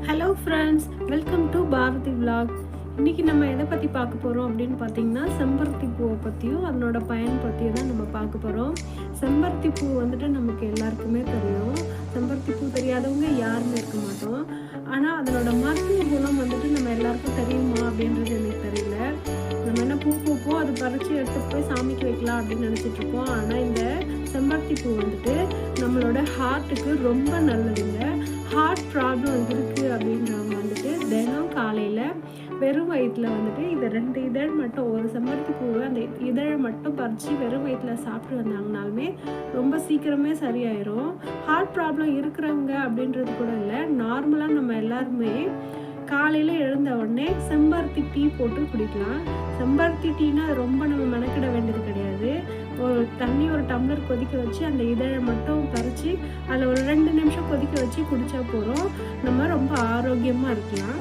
Hello friends, welcome to Bharathi vlog. இன்றைக்கி நம்ம எதை பற்றி பார்க்க போகிறோம் அப்படின்னு பார்த்தீங்கன்னா, செம்பருத்தி பூவை பற்றியும் அதனோட பயன் பற்றியும் தான் நம்ம பார்க்க போகிறோம். செம்பருத்தி பூ வந்துட்டு நமக்கு எல்லாருக்குமே தெரியும். செம்பருத்தி பூ தெரியாதவங்க யாருமே இருக்க மாட்டோம். ஆனால் அதனோட மருத்துவ குணம் வந்துட்டு நம்ம எல்லாருக்கும் தெரியுமா அப்படின்றது எனக்கு தெரியல. நம்ம என்ன பூ பூப்போம், அது பறித்து எடுத்துகிட்டு போய் சாமிக்கு வைக்கலாம் அப்படின்னு நினச்சிட்ருக்கோம். ஆனால் இந்த செம்பருத்தி பூ வந்துட்டு நம்மளோட ஹார்ட்டுக்கு ரொம்ப நல்லதுங்க. ஹார்ட் ப்ராப்ளம் இருக்குது அப்படின்றவங்க வந்துட்டு தினம் காலையில் வெறும் வயிற்றில் வந்துட்டு இதை 2 இதழ் மட்டும், ஒரு செம்பருத்தி பூவை அந்த இதழை மட்டும் பறித்து வெறும் வயிற்றில் சாப்பிட்டு வந்தாங்கனாலுமே ரொம்ப சீக்கிரமே சரியாயிரும். ஹார்ட் ப்ராப்ளம் இருக்கிறவங்க அப்படின்றது கூட இல்லை, நார்மலாக நம்ம எல்லாருமே காலையில் எழுந்த உடனே செம்பருத்தி டீ போட்டு குடிக்கலாம். செம்பருத்தி டீனா ரொம்ப நம்ம மெனக்கிட வேண்டியது கிடையாது. ஒரு டம்ளர் கொதிக்க வச்சு அந்த இதழை மட்டும் பறித்து அதில் ஒரு 2 நிமிஷம் கொதிக்க வச்சு குடித்தா போகிறோம். நம்ம ரொம்ப ஆரோக்கியமாக இருக்கலாம்.